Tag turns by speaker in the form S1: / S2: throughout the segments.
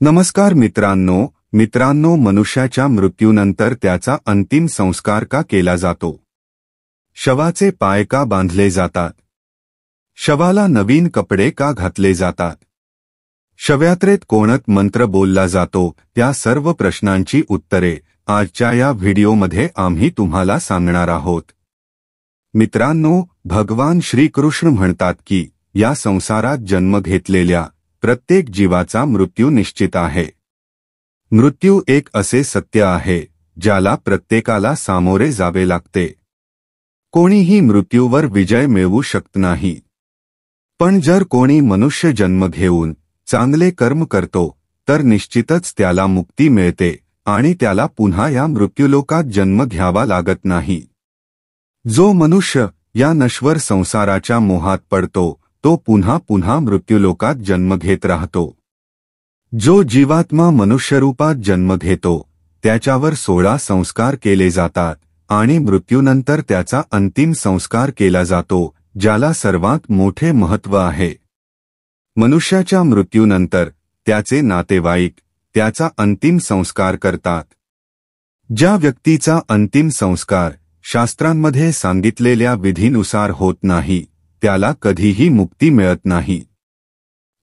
S1: नमस्कार मित्रांनो, मनुष्याच्या मृत्यूनंतर त्याचा अंतिम संस्कार का केला जातो? शवाचे पाय का बांधले जातात? शवाला नवीन कपडे का घातले जातात? शवयात्रेत कोणत मंत्र बोलला जातो? त्या सर्व प्रश्नांची उत्तरे आजच्या या व्हिडिओमध्ये आम्ही तुम्हाला सांगणार आहोत. मित्रांनो, भगवान श्रीकृष्ण म्हणतात की या संसारात जन्म घेतलेल्या प्रत्येक जीवाचा मृत्यू निश्चित आहे. मृत्यू एक असे सत्य आहे ज्याला प्रत्येकाला सामोरे जावे लागते. कोणीही मृत्यूवर विजय मिळवू शकत नाही. पण जर कोणी मनुष्य जन्म घेऊन चांगले कर्म करतो तर निश्चितच त्याला मुक्ती मिळते आणि त्याला पुन्हा या मृत्यूलोकात जन्म घ्यावा लागत नाही. जो मनुष्य या नश्वर संसाराच्या मोहात पडतो तो पुन्हा मृत्यूलोकात जन्म घेत राहतो. जो जीवात्मा मनुष्यरूपात जन्म घेतो त्याच्यावर 16 संस्कार केले जातात आणि मृत्यूनंतर त्याचा अंतिम संस्कार केला जातो, ज्याला सर्वात मोठे महत्त्व आहे. मनुष्याच्या मृत्यूनंतर त्याचे नातेवाईक त्याचा अंतिम संस्कार करतात. ज्या व्यक्तीचा अंतिम संस्कार शास्त्रांमध्ये सांगितलेल्या विधीनुसार होत नाही त्याला कधीही मुक्ती मिळत नाही.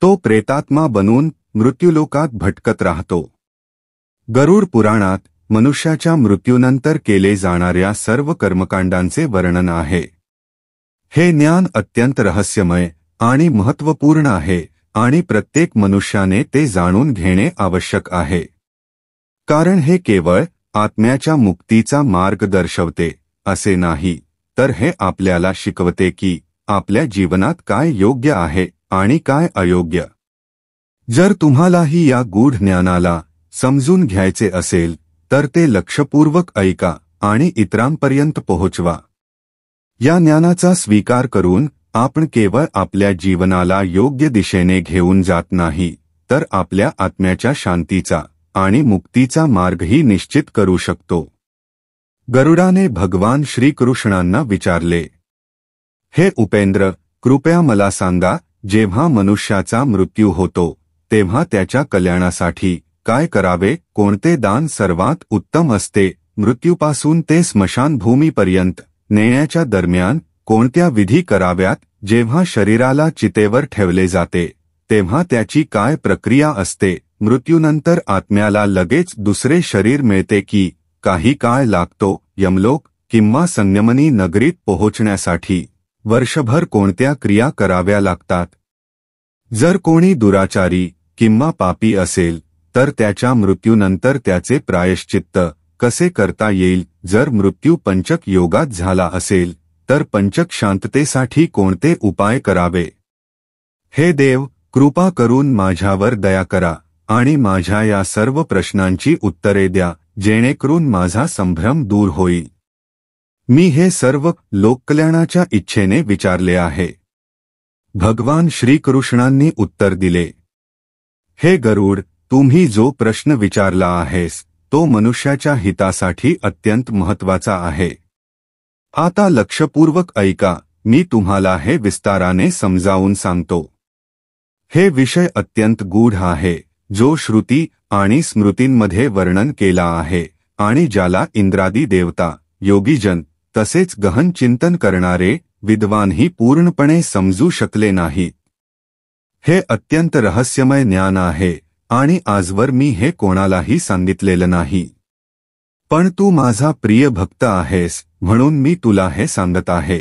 S1: तो प्रेतात्मा बनून मृत्यूलोकात भटकत राहतो. गरुड पुराणात मनुष्याच्या मृत्यूनंतर केले जाणाऱ्या सर्व कर्मकांडांचे वर्णन आहे. हे ज्ञान अत्यंत रहस्यमय आणि महत्त्वपूर्ण आहे आणि प्रत्येक मनुष्याने ते जाणून घेणे आवश्यक आहे. कारण हे केवळ आत्म्याच्या मुक्तीचा मार्ग दर्शवते असे नाही, तर हे आपल्याला शिकवते की आपल्या जीवनात काय योग्य आहे आणि काय अयोग्य. जर तुम्हालाही या गूढ ज्ञानाला समजून घ्यायचे असेल तर ते लक्षपूर्वक ऐका आणि इतरांपर्यंत पोहोचवा. या ज्ञानाचा स्वीकार करून आपण केवळ आपल्या जीवनाला योग्य दिशेने घेऊन जात नाही, तर आपल्या आत्म्याच्या शांतीचा आणि मुक्तीचा मार्गही निश्चित करू शकतो. गरुडाने भगवान श्रीकृष्णांना विचारले, हे उपेंद्र, कृपया मला सांगा, जेव्हा मनुष्याचा मृत्यू होतो तेव्हा त्याच्या कल्याणासाठी काय करावे? कोणते दान सर्वात उत्तम असते? मृत्यूपासून ते स्मशानभूमीपर्यंत नेण्याच्या दरम्यान कोणत्या विधी कराव्यात? जेव्हा शरीराला चितेवर ठेवले जाते तेव्हा त्याची काय प्रक्रिया असते? मृत्यूनंतर आत्म्याला लगेच दुसरे शरीर मिळते की काही काळ लागतो? यमलोक किंवा संयमनी नगरीत पोहोचण्यासाठी वर्षभर कोणत्या क्रिया कराव्या लागतात? जर कोणी दुराचारी किंवा पापी असेल तर त्याच्या मृत्यूनंतर त्याचे प्रायश्चित्त कसे करता येईल? जर मृत्यू पंचक योगात झाला असेल तर पंचक शांततेसाठी कोणते उपाय करावे? हे देव, कृपा करून माझ्यावर दया करा आणि माझ्या या सर्व प्रश्नांची उत्तरे द्या, जेणेकरून माझा संभ्रम दूर होईल. मी हे सर्व लोककल्याणाच्या इच्छेने विचारले आहे. भगवान श्रीकृष्णांनी उत्तर दिले, हे गरुड, तुम्ही जो प्रश्न विचारला आहेस तो मनुष्याच्या हितासाठी अत्यंत महत्त्वाचा आहे. आता लक्षपूर्वक ऐका, मी तुम्हाला हे विस्ताराने समजावून सांगतो. हे विषय अत्यंत गूढ आहे जो श्रुती आणि स्मृतींमध्ये वर्णन केला आहे आणि ज्याला इंद्रादी देवता, योगीजन तसेच गहन चिंतन करणारे विद्वानही पूर्णपणे समजू शकले नाहीत. हे अत्यंत रहस्यमय ज्ञान आहे आणि आजवर मी हे कोणालाही सांगितलेलं नाही. पण तू माझा प्रिय भक्त आहेस म्हणून मी तुला हे सांगत आहे.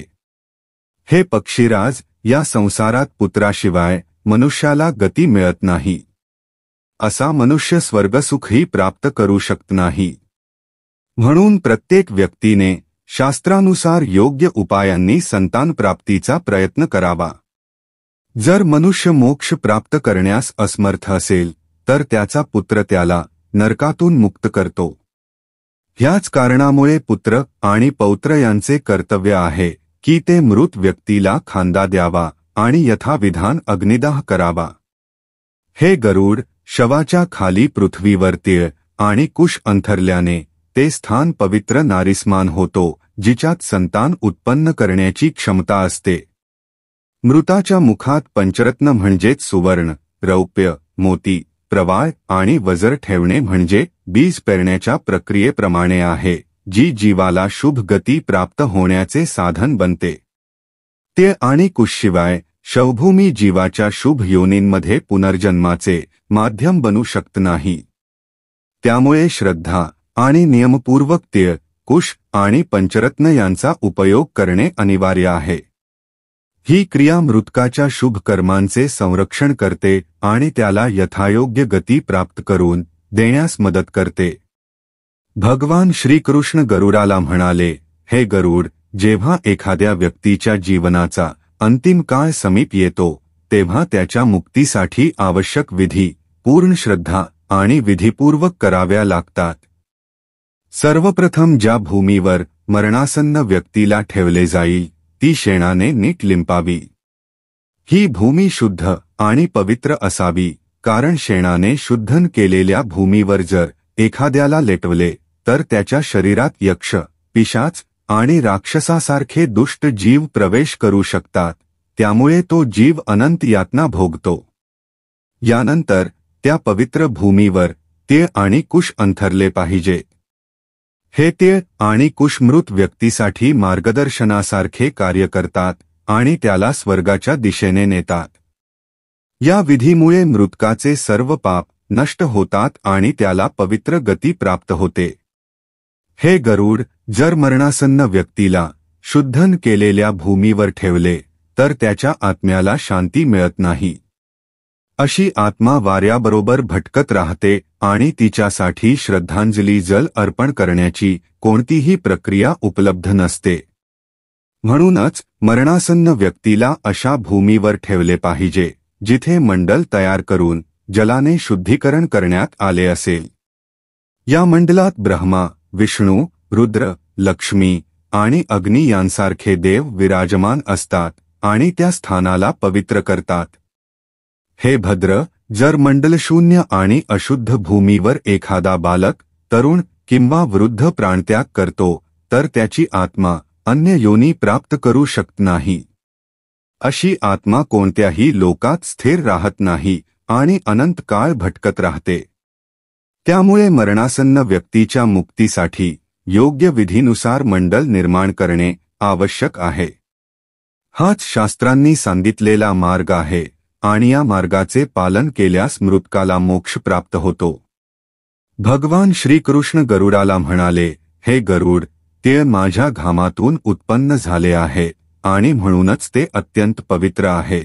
S1: हे पक्षीराज, या संसारात पुत्राशिवाय मनुष्याला गती मिळत नाही. असा मनुष्य स्वर्गसुखही प्राप्त करू शकत नाही. म्हणून प्रत्येक व्यक्तीने शास्त्रानुसार योग्य उपायांनी संतान प्राप्तीचा प्रयत्न करावा. जर मनुष्य मोक्ष प्राप्त करण्यास असमर्थ असेल तर त्याचा पुत्र त्याला नरकातून मुक्त करतो. ह्याच कारणामुळे पुत्र आणि पौत्र यांचे कर्तव्य आहे की ते मृत व्यक्तीला खांदा द्यावा आणि यथाविधान अग्निदाह करावा. हे गरुड, शवाच्या खाली पृथ्वीवर तीळ आणि कुश अंथरल्याने ते स्थान पवित्र नारीसमान होतो, जिच्यात संतान उत्पन्न करण्याची क्षमता असते. मृताच्या मुखात पंचरत्न म्हणजेच सुवर्ण, रौप्य, मोती, प्रवाळ आणि वजर ठेवणे म्हणजे बीज पेरण्याच्या प्रक्रियेप्रमाणे आहे, जी जीवाला शुभ गती प्राप्त होण्याचे साधन बनते. ते आणि कुशशिवाय शवभूमी जीवाच्या शुभ योनींमध्ये पुनर्जन्माचे माध्यम बनू शकत नाही. त्यामुळे श्रद्धा आणि नियमपूर्वक तीळ, कुश आणि पंचरत्न यांचा उपयोग करणे अनिवार्य आहे. ही क्रिया मृतकाच्या शुभ कर्मांचे संरक्षण करते आणि त्याला यथायोग्य गती प्राप्त करून देण्यास मदत करते. भगवान श्रीकृष्ण गरुडाला म्हणाले, हे गरुड, जेव्हा एखाद्या व्यक्तीच्या जीवनाचा अंतिम काळ समीप येतो तेव्हा त्याच्या मुक्तीसाठी आवश्यक विधी पूर्ण श्रद्धा आणि विधीपूर्वक कराव्या लागतात. सर्वप्रथम ज्या भूमीवर मरणासन्न व्यक्तीला ठेवले जाईल ती शेणाने नीट लिंपावी. ही भूमी शुद्ध आणि पवित्र असावी, कारण शेणाने शुद्धन केलेल्या भूमीवर जर एखाद्याला लेटवले तर त्याच्या शरीरात यक्ष, पिशाच आणि राक्षसासारखे दुष्ट जीव प्रवेश करू शकतात. त्यामुळे तो जीव अनंत यातना भोगतो. यानंतर त्या पवित्र भूमीवर तीळ आणि कुश अंथरले पाहिजे. हे तीळ आणि कुश मृत व्यक्तीसाठी मार्गदर्शनासारखे कार्य करतात आणि त्याला स्वर्गाच्या दिशेने नेतात. या विधीमुळे मृतकाचे सर्व पाप नष्ट होतात आणि त्याला पवित्र गती प्राप्त होते. हे गरुड, जर मरणासन्न व्यक्तीला शुद्धन केलेल्या भूमीवर ठेवले तर त्याच्या आत्म्याला शांती मिळत नाही. अशी आत्मा वाऱ्याबरोबर भटकत राहते आणि तिच्यासाठी श्रद्धांजली जल अर्पण करण्याची कोणतीही प्रक्रिया उपलब्ध नसते. म्हणूनच मरणासन्न व्यक्तीला अशा भूमीवर ठेवले पाहिजे जिथे मंडल तयार करून जलाने शुद्धीकरण करण्यात आले असेल. या मंडलात ब्रह्मा, विष्णू, रुद्र, लक्ष्मी आणि अग्नी यांसारखे देव विराजमान असतात आणि त्या स्थानाला पवित्र करतात. हे भद्र, जर मंडलशून्य आणि अशुद्ध भूमीवर एखादा बालक, तरुण किंवा वृद्ध प्राणत्याग करतो तर त्याची आत्मा अन्य योनी प्राप्त करू शकत नाही. अशी आत्मा कोणत्याही लोकात स्थिर राहत नाही आणि अनंत काळ भटकत राहते. त्यामुळे मरणासन्न व्यक्तीच्या मुक्तीसाठी योग्य विधीनुसार मंडल निर्माण करणे आवश्यक आहे. हाच शास्त्रांनी सांगितलेला मार्ग आहे आणि या मार्गाचे पालन केल्यास मृतकाला मोक्ष प्राप्त होतो. भगवान श्रीकृष्ण गरुडाला म्हणाले, हे गरुड, तीळ माझ्या घामातून उत्पन्न झाले आहे आणि म्हणूनच ते अत्यंत पवित्र आहे.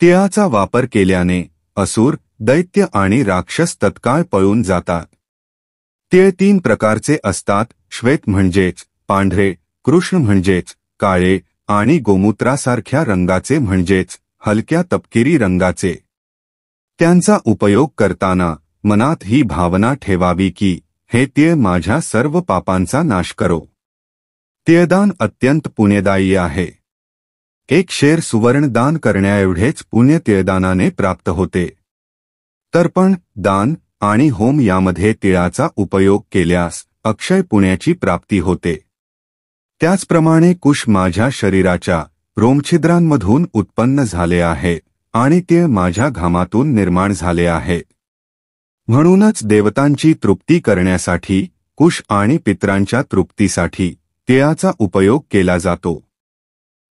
S1: तिळाचा वापर केल्याने असुर, दैत्य आणि राक्षस तत्काळ पळून जातात. तीळ 3 प्रकारचे असतात, श्वेत म्हणजेच पांढरे, कृष्ण म्हणजेच काळे आणि गोमूत्रासारख्या रंगाचे म्हणजेच हलक्या तपकिरी रंगाचे. त्यांचा उपयोग करताना मनात ही भावना ठेवावी की हे तीळ माझ्या सर्व पापांचा नाश करो. तीळदान अत्यंत पुण्यदायी आहे. 1 शेर सुवर्ण दान करण्याएवढेच पुण्य तीळदानाने प्राप्त होते. तर्पण, दान आणि होम यामध्ये तिळाचा उपयोग केल्यास अक्षय पुण्याची प्राप्ती होते. त्याचप्रमाणे कुश माझ्या शरीराच्या रोमछिद्रांमधून उत्पन्न झाले आहे आणि तीळ माझ्या घामातून निर्माण झाले आहे. म्हणूनच देवतांची तृप्ती करण्यासाठी कुश आणि पितरांच्या तृप्तीसाठी तिळाचा उपयोग केला जातो.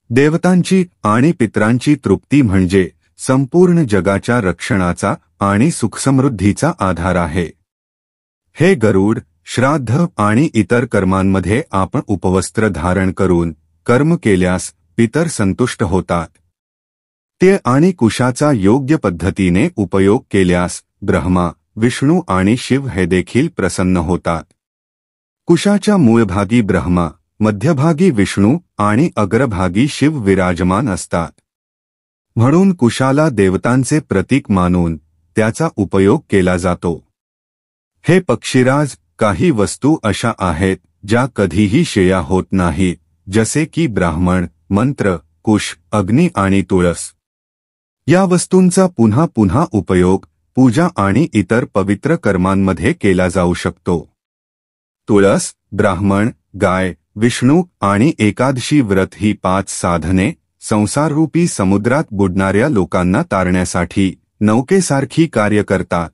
S1: देवतांची आणि पितरांची तृप्ती म्हणजे संपूर्ण जगाच्या रक्षणाचा आणि सुखसमृद्धीचा आधार आहे. हे गरुड, श्राद्ध आणि इतर कर्मांमध्ये आपण उपवस्त्र धारण करून कर्म केल्यास पितर संतुष्ट होतात. तीळ आणि कुशाचा योग्य पद्धतीने उपयोग केल्यास ब्रह्मा, विष्णू आणि शिव हे देखील प्रसन्न होतात. कुशाच्या मूळभागी ब्रह्मा, मध्यभागी विष्णू आणि अग्रभागी शिव विराजमान असतात. म्हणून कुशाला देवतांचे प्रतीक मानून त्याचा उपयोग केला जातो. हे पक्षीराज, काही वस्तू अशा आहेत ज्या कधीही क्षया होत नाहीत, जसे की ब्राह्मण, मंत्र, कुश, अग्नी आणि तुळस. या वस्तूंचा पुन्हा पुन्हा उपयोग पूजा आणि इतर पवित्र कर्मांमध्ये केला जाऊ शकतो. तुळस, ब्राह्मण, गाय, विष्णू आणि एकादशी व्रत ही 5 साधने संसाररूपी समुद्रात बुडणाऱ्या लोकांना तारण्यासाठी नौकेसारखी कार्य करतात.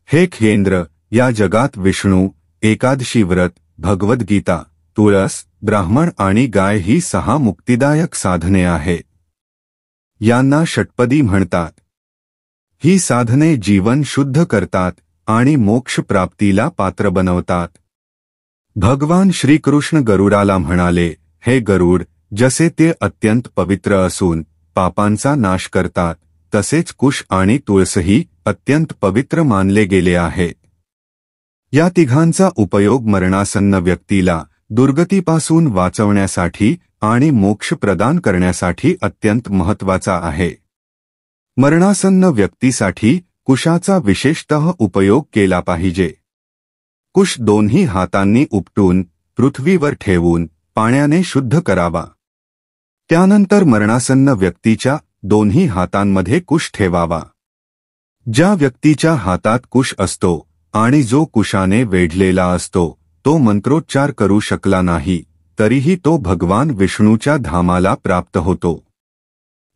S1: हे खेंद्र, या जगात विष्णू, एकादशी व्रत, भगवद्गीता, तुळस, ब्राह्मण आणि गाय ही 6 मुक्तिदायक साधने आहेत. यांना षटपदी म्हणतात. ही साधने जीवन शुद्ध करतात आणि मोक्ष प्राप्तीला पात्र बनवतात. भगवान श्रीकृष्ण गरुडाला म्हणाले, हे गरुड, जसे ते अत्यंत पवित्र असून पापांचा नाश करतात, तसेच कुश आणि तुळसही अत्यंत पवित्र मानले गेले आहेत. या तिघांचा उपयोग मरणासन्न व्यक्तीला दुर्गतीपासून वाचवण्यासाठी आणि मोक्ष प्रदान करण्यासाठी अत्यंत महत्त्वाचा आहे. मरणासन्न व्यक्तीसाठी कुशाचा विशेषतः उपयोग केला पाहिजे. कुश दोन्ही हातांनी उपटून पृथ्वीवर ठेवून पाण्याने शुद्ध करावा. त्यानंतर मरणासन्न व्यक्तीच्या दोन्ही हातांमध्ये कुश ठेवावा. ज्या व्यक्तीच्या हातात कुश असतो आणि जो कुशाने वेढलेला असतो तो मंत्रोच्चार करू शकला नाही, तरीही तो भगवान विष्णूच्या धामाला प्राप्त होतो.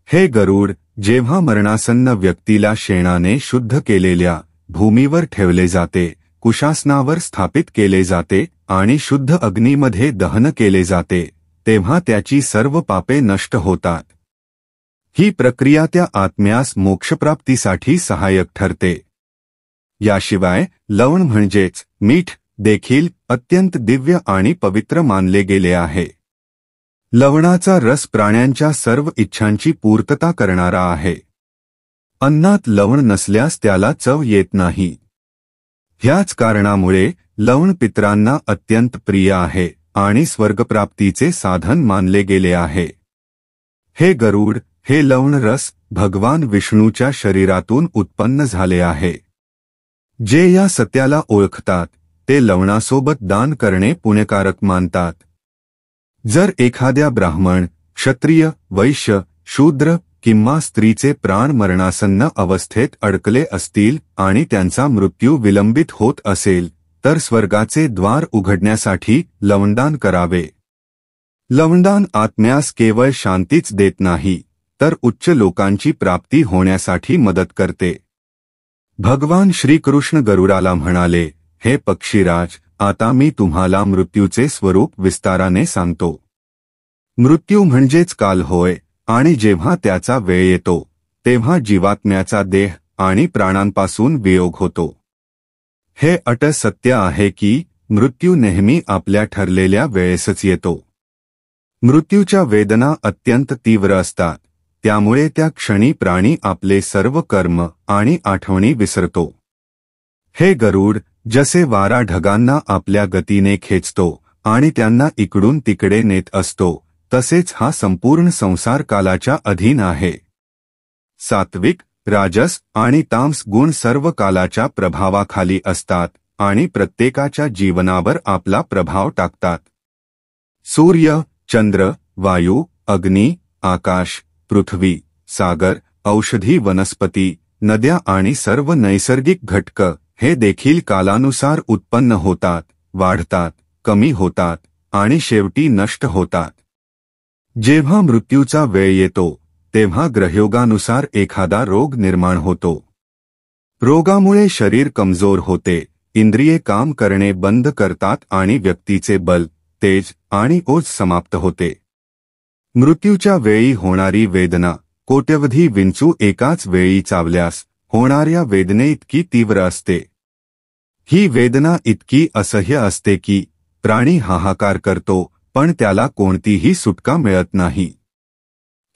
S1: हे गरुड, जेव्हा मरणासन्न व्यक्तीला शेणाने शुद्ध केलेल्या भूमीवर ठेवले जाते, कुशासनावर स्थापित केले जाते आणि शुद्ध अग्नीमध्ये दहन केले जाते, तेव्हा त्याची सर्व पापे नष्ट होतात. ही प्रक्रिया त्या आत्म्यास मोक्षप्राप्तीसाठी सहाय्यक ठरते. याशिवाय लवण म्हणजेच मीठ देखील अत्यंत दिव्य आणि पवित्र मानले गेले आहे. लवणाचा रस प्राण्यांच्या सर्व इच्छांची पूर्तता करणारा आहे. अन्नात लवण नसल्यास त्याला चव येत नाही. ह्याच कारणामुळे लवण पितरांना अत्यंत प्रिय आहे आणि स्वर्गप्राप्तीचे साधन मानले गेले आहे. हे गरुड, हे लवण रस भगवान विष्णूच्या शरीरातून उत्पन्न झाले आहे. जे या सत्याला ओळखतात ते लवणासोबत दान करणे पुण्यकारक मानतात. जर एखाद्या ब्राह्मण, क्षत्रिय, वैश्य, शूद्र किंवा स्त्रीचे प्राण मरणासन्न अवस्थेत अडकले असतील आणि त्यांचा मृत्यू विलंबित होत असेल, तर स्वर्गाचे द्वार उघडण्यासाठी लवणदान करावे. लवणदान आत्म्यास केवळ शांतीच देत नाही, तर उच्च लोकांची प्राप्ती होण्यासाठी मदत करते. भगवान श्रीकृष्ण गरुडाला म्हणाले, हे पक्षीराज, आता मी तुम्हाला मृत्यूचे स्वरूप विस्ताराने सांगतो. मृत्यू म्हणजेच काल होय, आणि जेव्हा त्याचा वेळ येतो तेव्हा जीवात्म्याचा देह आणि प्राणांपासून वियोग होतो. हे अट सत्य आहे की मृत्यू नेहमी आपल्या ठरलेल्या वेळेसच येतो. मृत्यूच्या वेदना अत्यंत तीव्र असतात, त्यामुळे त्या क्षणी प्राणी आपले सर्व कर्म आणि आठवणी विसरतो. हे गरुड, जसे वारा ढगांना आपल्या गतीने खेचतो आणि त्यांना इकडून तिकडे नेत असतो, तसेच हा संपूर्ण संसार कालाच्या अधीन आहे. सात्विक, राजस आणि तामस गुण सर्व कालाच्या प्रभावाखाली असतात आणि प्रत्येकाच्या जीवनावर आपला प्रभाव टाकतात. सूर्य, चंद्र, वायू, अग्नी, आकाश, पृथ्वी, सागर, औषधी वनस्पती, नद्या आणि सर्व नैसर्गिक घटक हे देखील कालानुसार उत्पन्न होतात, वाढतात, कमी होतात आणि शेवटी नष्ट होतात. जेव्हा मृत्यूचा वेळ येतो तेव्हा ग्रहयोगानुसार एखादा रोग निर्माण होतो. रोगामुळे शरीर कमजोर होते, इंद्रिये काम करणे बंद करतात आणि व्यक्तीचे बल, तेज आणि ओज समाप्त होते. मृत्यूच्या वेळी होणारी वेदना कोट्यवधी विंचू एकाच वेळी चावल्यास होणाऱ्या वेदनेइतकी तीव्र असते. ही वेदना इतकी असह्य असते की प्राणी हाहाकार करतो, पण त्याला कोणतीही सुटका मिळत नाही.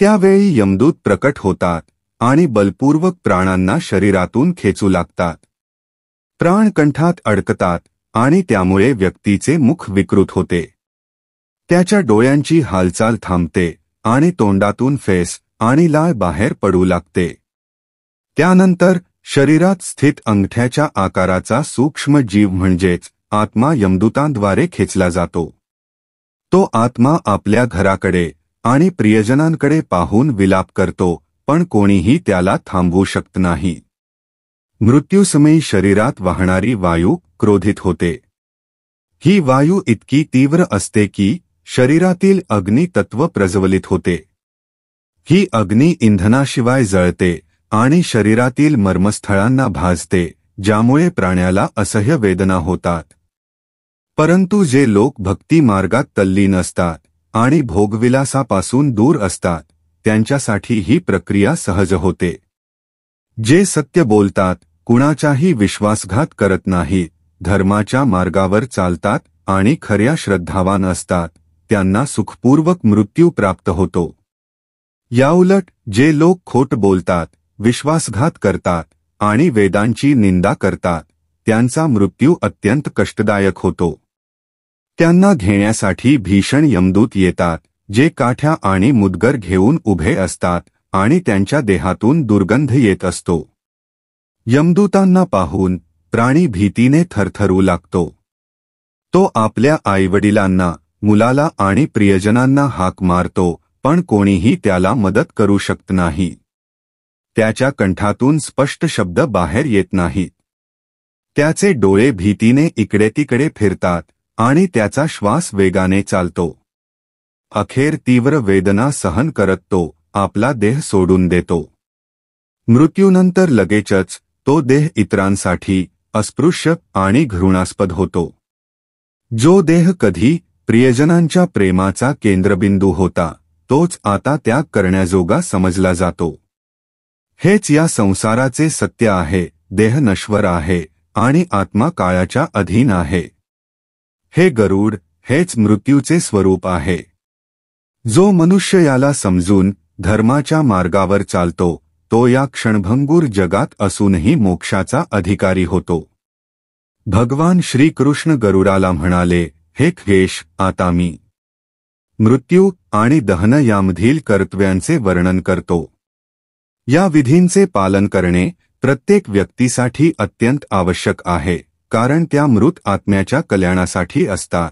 S1: त्यावेळी यमदूत प्रकट होतात आणि बलपूर्वक प्राणांना शरीरातून खेचू लागतात. प्राण कंठात अडकतात आणि त्यामुळे व्यक्तीचे मुख विकृत होते. त्याच्या डोळ्यांची हालचाल थांबते आणि तोंडातून फेस आणि लाळ बाहेर पडू लागते. त्यानंतर शरीरात स्थित अंगठ्याच्या आकाराचा सूक्ष्म जीव म्हणजेच आत्मा यमदूतांद्वारे खेचला जातो. तो आत्मा आपल्या घराकडे आणि प्रियजनांकडे पाहून विलाप करतो, पण कोणीही त्याला थांबवू शकत नाही. मृत्यूसमयी शरीरात वाहणारी वायू क्रोधित होते. ही वायू इतकी तीव्र असते की शरीरातील अग्नी तत्व प्रज्वलित होते. ही अग्नी इंधनाशिवाय जळते आणि शरीरातील मर्मस्थळांना भाजते, ज्यामुळे प्राण्याला असह्य वेदना होतात. परंतु जे लोक भक्ती मार्गात तल्लीन असतात आणि भोगविलासापासून दूर असतात, त्यांच्यासाठी ही प्रक्रिया सहज होते. जे सत्य बोलतात, कुणाचाही विश्वासघात करत नाहीत, धर्माच्या मार्गावर चालतात आणि खऱ्या श्रद्धावान असतात, त्यांना सुखपूर्वक मृत्यू प्राप्त होतो. याउलट जे लोक खोट बोलतात, विश्वासघात करतात आणि वेदांची निंदा करतात, त्यांचा मृत्यू अत्यंत कष्टदायक होतो. त्यांना घेण्यासाठी भीषण यमदूत येतात, जे काठ्या आणि मुदगर घेऊन उभे असतात आणि त्यांच्या देहातून दुर्गंध येत असतो. यमदूतांना पाहून प्राणी भीतीने थरथरू लागतो. तो आपल्या आईवडिलांना, मुलाला आणि प्रियजनांना हाक मारतो, पण कोणीही त्याला मदत करू शकत नाही. त्याच्या कंठातून स्पष्ट शब्द बाहेर येत नाहीत. त्याचे डोळे भीतीने इकडे तिकडे फिरतात आणि त्याचा श्वास वेगाने चालतो. अखेर तीव्र वेदना सहन करत तो आपला देह सोडून देतो. मृत्यूनंतर लगेचच तो देह इतरांसाठी अस्पृश्य आणि घृणास्पद होतो. जो देह कधी प्रियजनांच्या प्रेमाचा केंद्रबिंदू होता, तोच आता त्याग करण्याजोगा समजला जातो. हेच या संसाराचे सत्य आहे. देह नश्वर आहे आणि आत्मा काळाच्या अधीन आहे. हे गरुड, हेच मृत्यूचे स्वरूप आहे. जो मनुष्य याला समजून धर्माच्या मार्गावर चालतो, तो या क्षणभंगूर जगात असूनही मोक्षाचा अधिकारी होतो. भगवान श्रीकृष्ण गरुडाला म्हणाले, हे खगेश, आता मी मृत्यू आणि दहन यामधील कर्तव्यांचे वर्णन करतो. या विधींचे पालन करणे प्रत्येक व्यक्तीसाठी अत्यंत आवश्यक आहे, कारण त्या मृत आत्म्याच्या कल्याणासाठी असतात.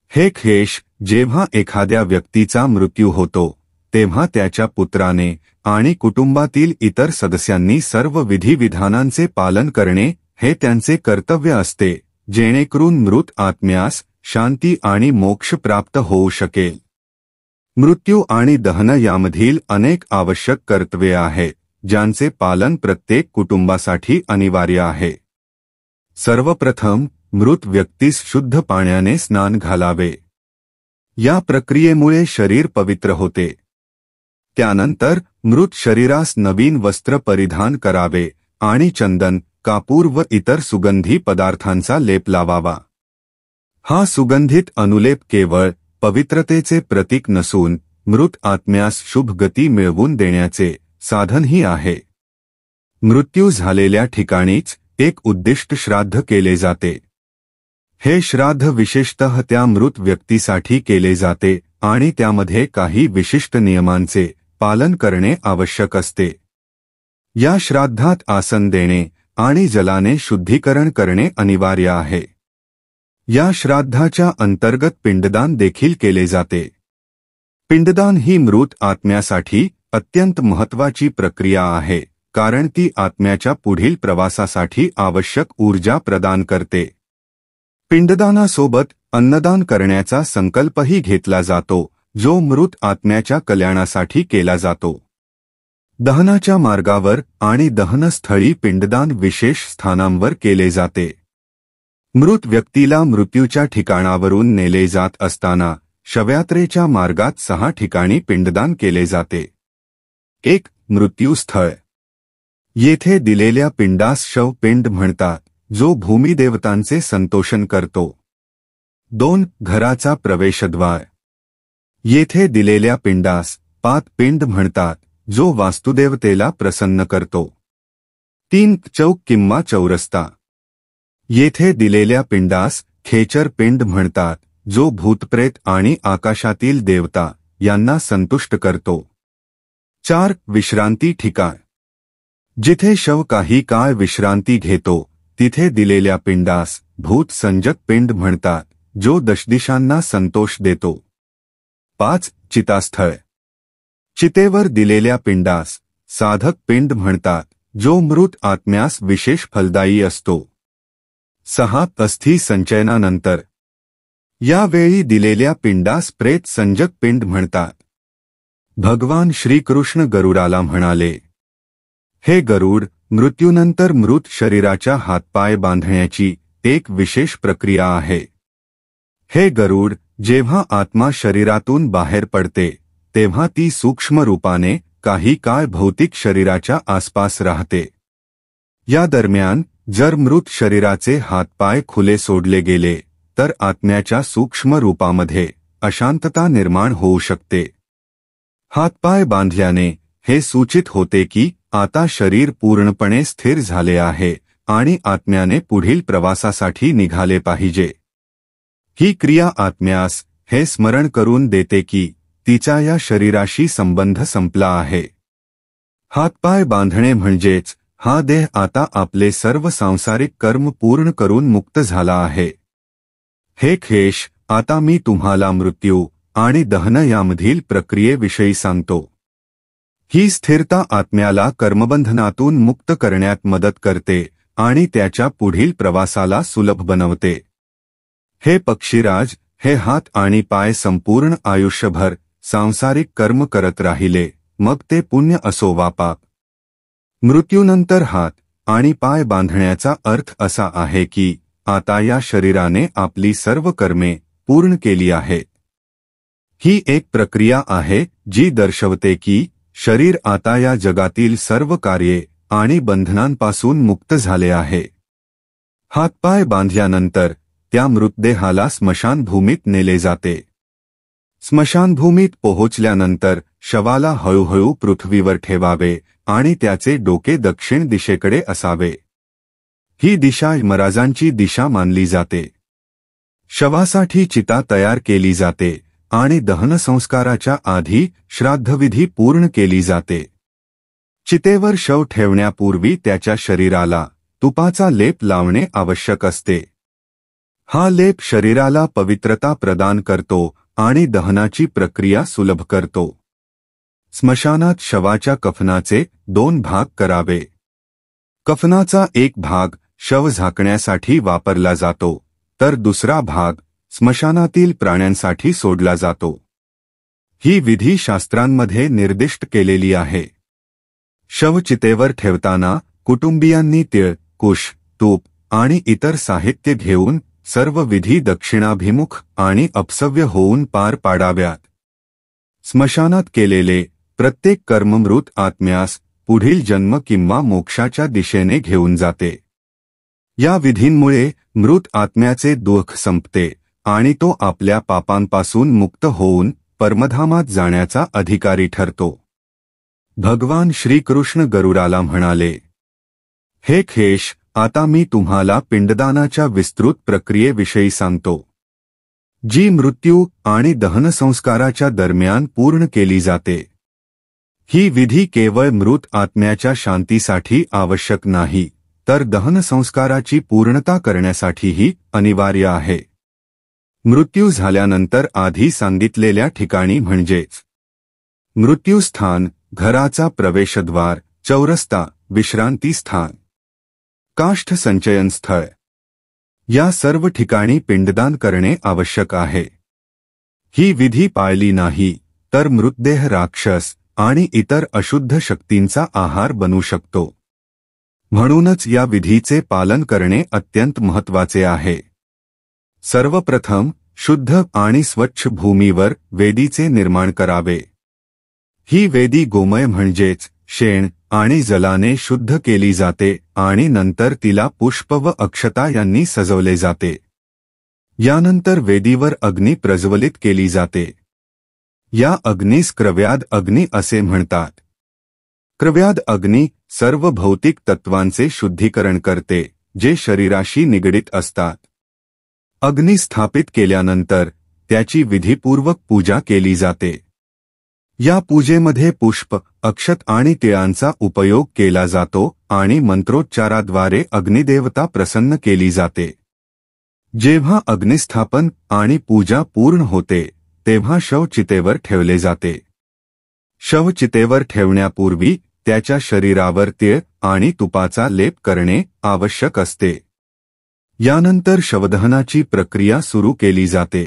S1: हे खगेश, जेव्हा एखाद्या व्यक्तीचा मृत्यू होतो, तेव्हा त्याच्या पुत्राने आणि कुटुंबातील इतर सदस्यांनी सर्व विधिविधानांचे पालन करणे हे त्यांचे कर्तव्य असते, जेणेकरून मृत आत्म्यास शांती आणि मोक्ष प्राप्त होऊ शकेल. मृत्यू आणि दहन यामधील अनेक आवश्यक कर्तव्ये आहेत, ज्यांचे पालन प्रत्येक कुटुंबासाठी अनिवार्य आहे. सर्वप्रथम, मृत व्यक्तीस शुद्ध पाण्याने स्नान घालावे. या प्रक्रियेमुळे शरीर पवित्र होते. त्यानंतर मृत शरीरास नवीन वस्त्र परिधान करावे आणि चंदन, कापूर व इतर सुगंधी पदार्थांचा लेप लावावा. हा सुगंधित अनुलेप केवळ पवित्रतेचे प्रतीक नसून मृत आत्म्यास शुभ गती मिळवून देण्याचे साधनही आहे. मृत्यू झालेल्या ठिकाणीच एक उद्दिष्ट श्राद्ध केले जाते. हे श्राद्ध विशेषतः त्या मृत व्यक्तीसाठी केले जाते आणि त्यामध्ये काही विशिष्ट नियमांचे पालन करणे आवश्यक असते. या श्राद्धात आसन देणे आणि जलाने शुद्धीकरण करणे अनिवार्य आहे. या श्राद्धाच्या अंतर्गत पिंडदान देखील केले जाते. पिंडदान ही मृत आत्म्यासाठी अत्यंत महत्त्वाची प्रक्रिया आहे, कारण ती आत्म्याच्या पुढील प्रवासासाठी आवश्यक ऊर्जा प्रदान करते. पिंडदानासोबत अन्नदान करण्याचा संकल्पही घेतला जातो, जो मृत आत्म्याच्या कल्याणासाठी केला जातो. दहनाच्या मार्गावर आणि दहनस्थळी पिंडदान विशेष स्थानांवर केले जाते. मृत व्यक्तीला मृत्यूच्या ठिकाणावरून नेले जात असताना शवयात्रेच्या मार्गात 6 ठिकाणी पिंडदान केले जाते. 1. मृत्यूस्थळ. येथे दिलेल्या पिंडास शवपिंड म्हणतात, जो भूमिदेवतांचे संतोषण करतो. 2. घराचा प्रवेशद्वार. येथे दिलेल्या पिंडास पातपिंड म्हणतात, जो वास्तुदेवतेला प्रसन्न करतो. 3. चौक किंवा चौरस्ता. येथे दिलेल्या पिंडास खेचर पिंड म्हणतात, जो भूतप्रेत आणि आकाशातील देवता यांना संतुष्ट करतो. 4. विश्रांती ठिकाण. जिथे शव काही काळ विश्रांती घेतो, तिथे दिलेल्या पिंडास भूत संजक पिंड म्हणतात, जो दशदिशांना संतोष देतो. 5. चितास्थळ. चितेवर दिलेल्या पिंडास साधक पिंड म्हणतात, जो मृत आत्म्यास विशेष फलदायी असतो. 6. अस्थि संचयनानंतर. यावेळी दिलेल्या पिंडास प्रेत संजक पिंड म्हणतात. भगवान श्रीकृष्ण गरुडाला म्हणाले, हे गरुड, मृत्यूनंतर मृत शरीराच्या हातपाय बांधण्याची एक विशेष प्रक्रिया आहे. हे गरुड, जेव्हा आत्मा शरीरातून बाहेर पडते तेव्हा ती सूक्ष्म रूपाने काही काळ भौतिक शरीराच्या आसपास राहते. या दरम्यान जर मृत शरीराचे हातपाय खुले सोडले गेले तर आत्म्याच्या सूक्ष्म रूपामध्ये अशांतता निर्माण होऊ शकते. हातपाय बांधल्याने हे सूचित होते की आता शरीर पूर्णपणे स्थिर झाले आहे आणि आत्म्याने पुढील प्रवासासाठी निघाले पाहिजे. ही क्रिया आत्म्यास हे स्मरण करून देते की तिचा या शरीराशी संबंध संपला आहे. हातपाय बांधणे म्हणजेच हा देह आता आपले सर्व सांसारिक कर्म पूर्ण करून मुक्त झाला आहे. हे खेश, आता मी तुम्हाला मृत्यू आणि दहन यामधील प्रक्रियेविषयी सांगतो. ही स्थिरता आत्म्याला कर्मबंधनातून मुक्त करण्यात मदत करते आणि त्याच्या पुढील प्रवासाला सुलभ बनवते. हे पक्षीराज, हे हात आणि पाय संपूर्ण आयुष्यभर सांसारिक कर्म करत राहिले, मग ते पुण्य असो वा पाप. मृत्यूनंतर हात आणि पाय बांधण्याचा अर्थ असा आहे की आता या शरीराने आपली सर्व कर्मे पूर्ण केली आहेत. ही एक प्रक्रिया आहे जी दर्शवते की शरीर आता या जगातील सर्व कार्ये आणि बंधनांपासून मुक्त झाले आहे. हातपाय बांधल्यानंतर त्या मृतदेहाला स्मशानभूमीत नेले जाते. स्मशानभूमीत पोहोचल्यानंतर शवाला हळूहळू पृथ्वीवर ठेवावे आणि त्याचे डोके दक्षिण दिशेकडे असावे. ही दिशा यमराजांची दिशा मानली जाते. शवासाठी चिता तयार केली जाते आणि दहनसंस्काराच्या आधी श्राद्धविधी पूर्ण केली जाते. चितेवर शव ठेवण्यापूर्वी त्याच्या शरीराला तुपाचा लेप लावणे आवश्यक असते. हा लेप शरीराला पवित्रता प्रदान करतो आणि दहनाची प्रक्रिया सुलभ करतो. स्मशानात शवाच्या कफनाचे 2 भाग करावे. कफनाचा एक भाग शव झाकण्यासाठी वापरला जातो, तर दुसरा भाग स्मशानातील प्राण्यांसाठी सोडला जातो. ही विधी शास्त्रांमध्ये निर्दिष्ट केलेली आहे. शवचितेवर ठेवताना कुटुंबियांनी तीळ, कुश, तूप आणि इतर साहित्य घेऊन सर्व विधी दक्षिणाभिमुख आणि अपसव्य होऊन पार पाडाव्यात. स्मशानात केलेले प्रत्येक कर्म मृत आत्म्यास पुढील जन्म किंवा मोक्षाच्या दिशेने घेऊन जाते. या विधींमुळे मृत आत्म्याचे दुःख संपते आणि तो आपल्या पापांपासून मुक्त होऊन परमधामात जाण्याचा अधिकारी ठरतो. भगवान श्रीकृष्ण गरुडाला म्हणाले, हे खेश, आता मी तुम्हाला पिंडदानाच्या विस्तृत प्रक्रियेविषयी सांगतो, जी मृत्यू आणि दहनसंस्काराच्या दरम्यान पूर्ण केली जाते. ही विधी केवळ मृत आत्म्याच्या शांतीसाठी आवश्यक नाही, तर दहनसंस्काराची पूर्णता करण्यासाठीही अनिवार्य आहे. मृत्यू झाल्यानंतर आधी सांगितलेल्या ठिकाणी म्हणजेच मृत्यूस्थान, घराचा प्रवेशद्वार, चौरस्ता, विश्रांतीस्थान, काष्ठ संचयन स्थळ या सर्व ठिकाणी पिंडदान करणे आवश्यक आहे. ही विधी पाळली नाही तर मृतदेह राक्षस आणि इतर अशुद्ध शक्तींचा आहार बनू शकतो. म्हणूनच या विधीचे पालन करणे अत्यंत महत्त्वाचे आहे. सर्वप्रथम शुद्ध आणि स्वच्छ भूमीवर वेदीचे निर्माण करावे. ही वेदी गोमय म्हणजेच शेण आणि जलाने शुद्ध केली जाते आणि नंतर तिला पुष्प व अक्षता यांनी सजवले जाते. यानंतर वेदीवर अग्नी प्रज्वलित केली जाते. या अग्नीस क्रव्याद अग्नी असे म्हणतात. क्रव्याद अग्नी सर्व भौतिक तत्वांचे शुद्धीकरण करते जे शरीराशी निगडित असतात. अग्नी स्थापित केल्यानंतर त्याची विधीपूर्वक पूजा केली जाते. या पूजेमध्ये पुष्प, अक्षत आणि तिळांचा उपयोग केला जातो आणि मंत्रोच्चाराद्वारे अग्निदेवता प्रसन्न केली जाते. जेव्हा अग्निस्थापन आणि पूजा पूर्ण होते तेव्हा शव चितेवर ठेवले जाते. शव चितेवर ठेवण्यापूर्वी त्याच्या शरीरावर तीळ आणि तुपाचा लेप करणे आवश्यक असते. यानंतर शवदहनाची प्रक्रिया सुरू केली जाते.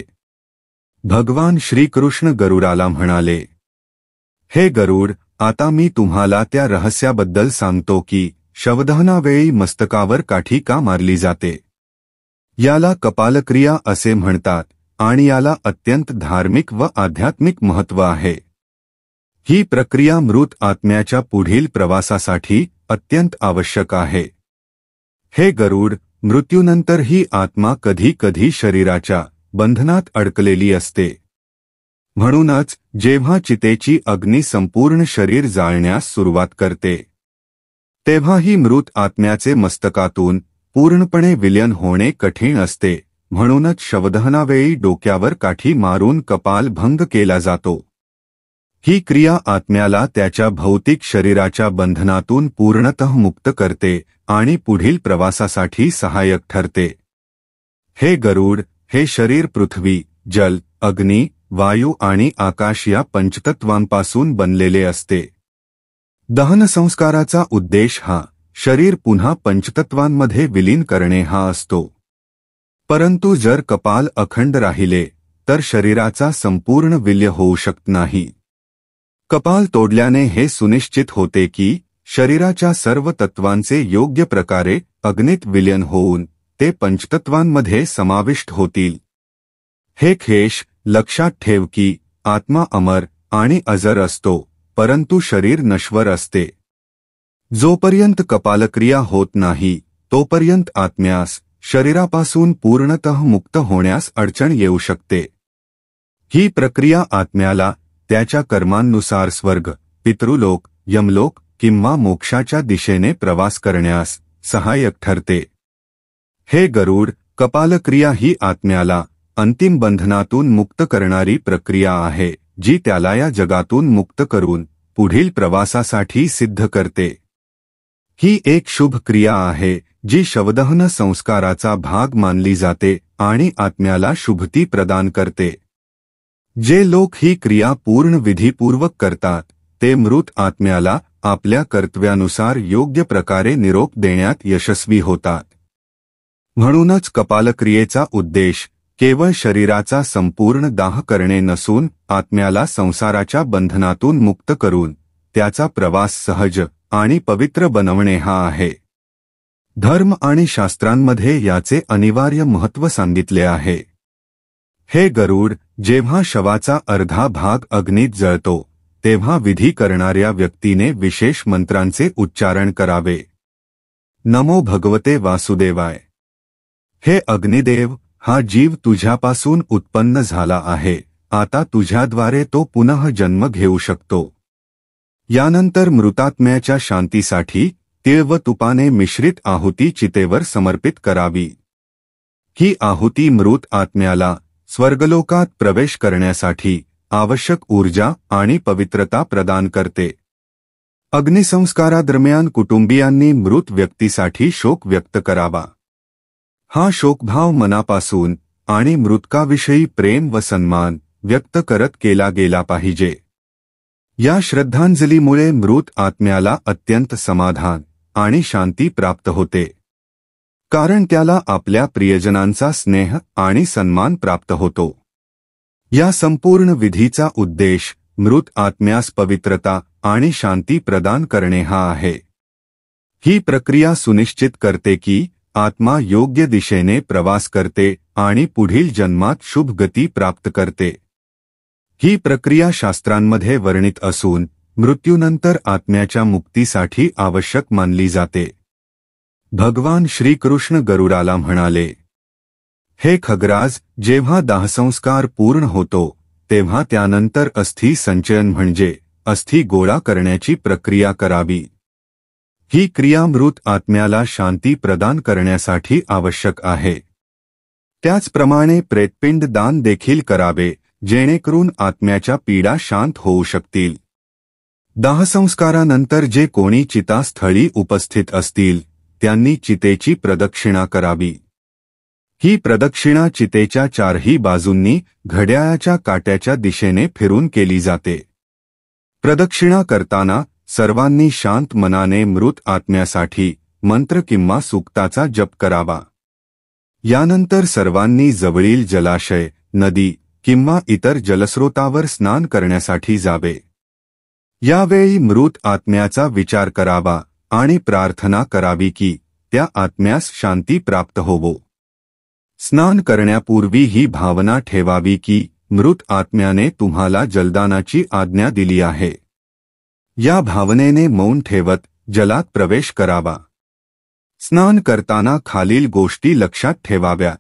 S1: भगवान श्रीकृष्ण गरुडाला म्हणाले, हे गरुड, आता मी तुम्हाला त्या रहस्याबद्दल सांगतो की शवदहनावेळी मस्तकावर काठी का मारली जाते. याला कपालक्रिया असे म्हणतात आणि याला अत्यंत धार्मिक व आध्यात्मिक महत्त्व आहे. ही प्रक्रिया मृत आत्म्याच्या पुढील प्रवासासाठी अत्यंत आवश्यक आहे. हे गरुड, मृत्यूनंतर ही आत्मा कधी कधी शरीराच्या बंधनात अडकलेली असते. म्हणूनच जेव्हा चितेची अग्नी संपूर्ण शरीर जाळण्यास सुरुवात करते तेव्हा ही मृत आत्म्याचे मस्तकातून पूर्णपणे विलीन होणे कठीण असते. म्हणूनच शवदहनावेळी डोक्यावर काठी मारून कपाल भंग केला जातो. ही क्रिया आत्म्याला त्याच्या भौतिक शरीराच्या बंधनातून पूर्णतः मुक्त करते आणि पुढील प्रवासासाठी सहाय्यक ठरते. हे गरुड, हे शरीर पृथ्वी, जल, अग्नी, वायू आणि आकाश या पंचतत्वांपासून बनलेले असते. दहनसंस्काराचा उद्देश हा शरीर पुन्हा पंचतत्वांमध्ये विलीन करणे हा असतो. परंतु जर कपाल अखंड राहिले तर शरीराचा संपूर्ण विलय होऊ शकत नाही. कपाल तोडल्याने हे सुनिश्चित होते की शरीराच्या सर्व तत्वांचे योग्य प्रकारे अग्नीत विलीन होऊन ते पंचतत्वांमध्ये समाविष्ट होतील. हे खेश, लक्षात ठेव की आत्मा अमर आणि अजर असतो, परंतु शरीर नश्वर असते. जोपर्यंत कपालक्रिया होत नाही तोपर्यंत आत्म्यास शरीरापासून पूर्णतः मुक्त होण्यास अडचण येऊ शकते. ही प्रक्रिया आत्म्याला त्याच्या कर्मांनुसार स्वर्ग, पितृलोक, यमलोक किंवा मोक्षाच्या दिशेने प्रवास करण्यास सहाय्यक ठरते. हे गरुड, कपालक्रिया ही आत्म्याला अंतिम बंधनातून मुक्त करणारी प्रक्रिया आहे जी त्याला या जगातून मुक्त करून पुढील प्रवासासाठी सिद्ध करते. ही एक शुभ क्रिया आहे जी शवदहन संस्काराचा भाग मानली जाते आणि आत्म्याला शुभती प्रदान करते. जे लोक ही क्रिया पूर्ण विधीपूर्वक करतात ते मृत आत्म्याला आपल्या कर्तव्यानुसार योग्य प्रकारे निरोप देण्यात यशस्वी होतात. म्हणूनच कपालक्रियेचा उद्देश केवळ शरीराचा संपूर्ण दाह करणे नसून आत्म्याला संसाराच्या बंधनातून मुक्त करून त्याचा प्रवास सहज आणि पवित्र बनवणे हा आहे. धर्म आणि शास्त्रांमध्ये याचे अनिवार्य महत्त्व सांगितले आहे. हे गरुड, जेव्हा शवाचा अर्धा भाग अग्नीत जळतो तेव्हा विधी करणाऱ्या व्यक्तीने विशेष मंत्रांचे उच्चारण करावे. नमो भगवते वासुदेवाय. हे अग्निदेव, हा जीव तुझ्यापासून उत्पन्न झाला आहे. आता तुझ्याद्वारे तो पुनः जन्म घेऊ शकतो. यानंतर मृतात्म्याच्या शांतीसाठी तीळ व तुपाने मिश्रित आहुती चितेवर समर्पित करावी. ही आहुती मृत आत्म्याला स्वर्गलोकात प्रवेश करण्यासाठी आवश्यक ऊर्जा आणि पवित्रता प्रदान करते. अग्निसंस्कारादरम्यान कुटुंबियांनी मृत व्यक्तीसाठी शोक व्यक्त करावा. हा शोकभाव मनापासून आणि मृतकाविषयी प्रेम व सन्मान व्यक्त करत केला गेला पाहिजे. या श्रद्धांजलीमुळे मृत आत्म्याला अत्यंत समाधान आणि शांती प्राप्त होते, कारण त्याला आपल्या प्रियजनांचा स्नेह आणि सन्मान प्राप्त होतो. या संपूर्ण विधीचा उद्देश मृत आत्म्यास पवित्रता आणि शांती प्रदान करणे हा आहे. ही प्रक्रिया सुनिश्चित करते की आत्मा योग्य दिशेने प्रवास करते आणि पुढील जन्मात शुभ गती प्राप्त करते. ही प्रक्रिया शास्त्रांमध्ये वर्णित असून मृत्यूनंतर आत्म्याच्या मुक्तीसाठी आवश्यक मानली जाते. भगवान श्रीकृष्ण गरुडाला म्हणाले, हे खगराज, जेव्हा दाहसंस्कार पूर्ण होतो तेव्हा त्यानंतर अस्थी संचयन म्हणजे अस्थी गोळा करण्याची प्रक्रिया करावी. ही क्रिया मृत आत्म्याला शांती प्रदान करण्यासाठी आवश्यक आहे. त्याचप्रमाणे प्रेतपिंड दान देखील करावे जेणेकरून आत्म्याच्या पीडा शांत होऊ शकतील. दाहसंस्कारानंतर जे कोणी चितास्थळी उपस्थित असतील त्यांनी चितेची प्रदक्षिणा करावी. ही प्रदक्षिणा चितेच्या चारही बाजूंनी घड्याळाच्या काट्याच्या दिशेने फिरून केली जाते. प्रदक्षिणा करताना सर्वांनी शांत मनाने मृत आत्म्यासाठी मंत्र किंवा सूक्ताचा जप करावा. यानंतर सर्वांनी जवळील जलाशय, नदी किंवा इतर जलस्रोतावर स्नान करण्यासाठी जावे. यावेळी मृत आत्म्याचा विचार करावा आणि प्रार्थना करावी की त्या आत्म्यास शांती प्राप्त होवो. स्नान करण्यापूर्वी ही भावना ठेवावी की मृत आत्म्याने तुम्हाला जलदानाची आज्ञा दिली आहे. या भावनेने मौन ठेवत जलात प्रवेश करावा. स्नान करताना खालील गोष्टी लक्षात ठेवाव्यात.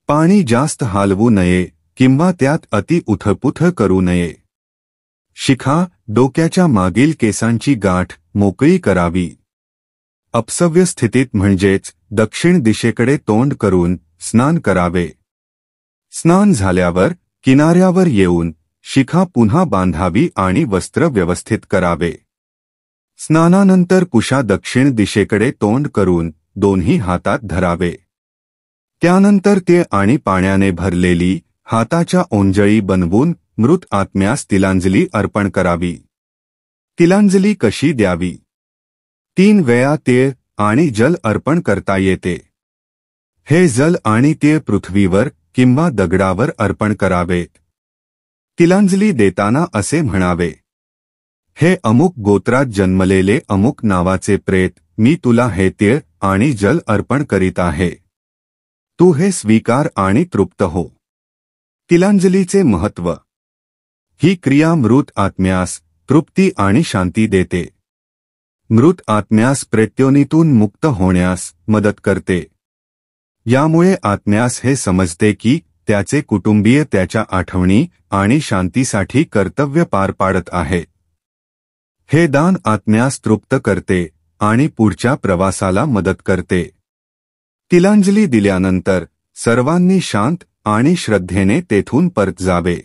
S1: पाणी जास्त हलवू नये किंवा त्यात अति उथलपुथल करू नये. शिखा, डोक्याच्या मागील केसांची गाठ मोकळी करावी. अपसव्य स्थितीत म्हणजेच दक्षिण दिशेकडे तोंड करून स्नान करावे. स्नान झाल्यावर किनाऱ्यावर येऊन शिखा पुन्हा बांधावी आणि वस्त्र व्यवस्थित करावे. स्नानानंतर कुशा दक्षिण दिशेकडे तोंड करून दोन्ही हातात धरावे. त्यानंतर ते आणि पाण्याने भरलेली हाताच्या ओंजळी बनवून मृत आत्म्यास तिलांजली अर्पण करावी. तिलांजली कशी द्यावी? 3 वेळा तीळ आणि जल अर्पण करता येते. हे जल आणि तीळ पृथ्वीवर किंवा दगडावर अर्पण करावेत. तिलांजली देताना असे म्हणावे, हे अमुक गोत्रात जन्मलेले अमुक नावाचे प्रेत, मी तुला हे तीळ आणि जल अर्पण करीत आहे. तू हे स्वीकार आणि तृप्त हो. तिलांजलीचे महत्त्व. ही क्रिया मृत आत्म्यास तृप्ती आणि शांती देते. मृत आत्म्यास प्रेत्योनीतून मुक्त होण्यास मदत करते. यामुळे आत्म्यास हे समजते की त्याचे कुटुंबीय त्याच्या आठवणी आणि शांतीसाठी कर्तव्य पार पाडत आहेत. हे दान आत्म्यास तृप्त करते आणि पुढच्या प्रवासाला मदत करते. तिलांजली दिल्यानंतर सर्वांनी शांत आणि श्रद्धेने तेथून परत जावे.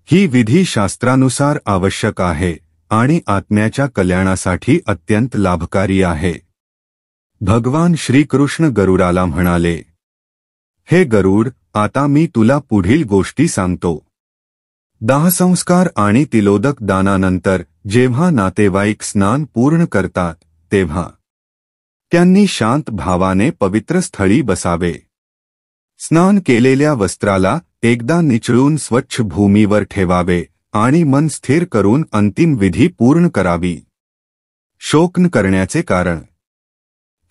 S1: ही विधी शास्त्रानुसार आवश्यक आहे आणि आत्म्याच्या कल्याणासाठी अत्यंत लाभकारी आहे. भगवान श्रीकृष्ण गरुडाला म्हणाले, हे गरुड, आता मी तुला पुढील गोष्टी सांगतो. दाहसंस्कार आणि तिलोदक दानानंतर जेव्हा नातेवाईक स्नान पूर्ण करतात तेव्हा त्यांनी शांत भावाने पवित्र स्थळी बसावे. स्नान केलेल्या वस्त्राला एकदा निचळून स्वच्छ भूमीवर ठेवावे आणि मन स्थिर करून अंतिम विधी पूर्ण करावी. शोक न करण्याचे कारण.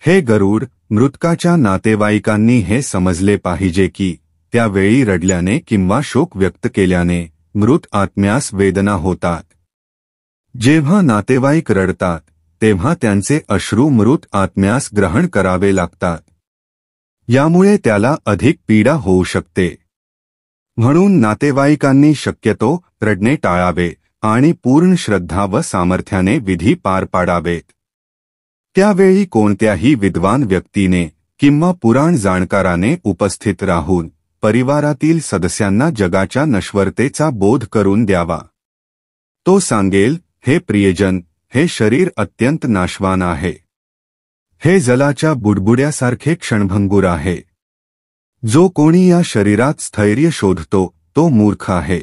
S1: हे गरुड, मृतकाच्या नातेवाईकांनी हे समजले पाहिजे की त्यावेळी रडल्याने किंवा शोक व्यक्त केल्याने मृत आत्म्यास वेदना होतात. जेव्हा नातेवाईक रडतात तेव्हा त्यांचे अश्रू मृत आत्म्यास ग्रहण करावे लागतात. यामुळे त्याला अधिक पीडा होऊ शकते. म्हणून नातेवाईकांनी शक्यतो रडणे टाळावे आणि पूर्ण श्रद्धा व सामर्थ्याने विधी पार पाडावेत. त्यावेळी कोणत्याही विद्वान व्यक्तीने किंवा पुराण जाणकाराने उपस्थित राहून परिवारातील सदस्यांना जगाच्या नश्वरतेचा बोध करून द्यावा. तो सांगेल, हे प्रियजन, हे शरीर अत्यंत नाशवान आहे. हे जलाच्या बुडबुड्यासारखे क्षणभंगूर आहे. जो कोणी या शरीरात स्थैर्य शोधतो तो मूर्ख आहे.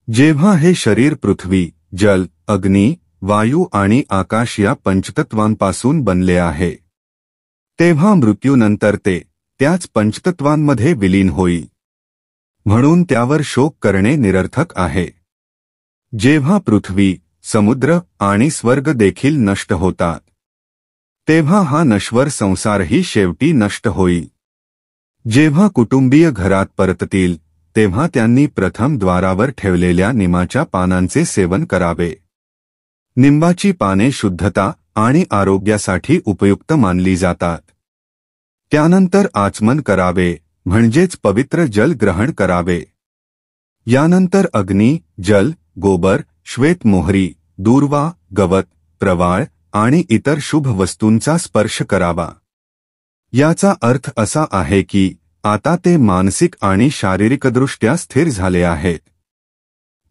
S1: जेव्हा हे शरीर पृथ्वी, जल, अग्नी, वायू आणि आकाश या पंचतत्वांपासून बनले आहे, तेव्हा मृत्यूनंतर ते त्याच पंचतत्वांमध्ये विलीन होईल. म्हणून त्यावर शोक करणे निरर्थक आहे. जेव्हा पृथ्वी, समुद्र आणि स्वर्ग देखील नष्ट होतात तेव्हा हा नश्वर संसारही शेवटी नष्ट होईल. जेव्हा कुटुंबीय घरात परततील तेव्हा त्यांनी प्रथम द्वारावर ठेवलेल्या निंबाच्या पानांचे सेवन करावे. निंबाची पाने शुद्धता आणि आरोग्यासाठी उपयुक्त मानली जातात. त्यानंतर आचमन करावे म्हणजेच पवित्र जल ग्रहण करावे. यानंतर अग्नी, जल, गोबर, श्वेत मोहरी, दूर्वा, गवत, प्रवाळ आणि इतर शुभ वस्तूंचा स्पर्श करावा. याचा अर्थ असा आहे की आता ते मानसिक आणि शारीरिकदृष्ट्या स्थिर झाले आहेत.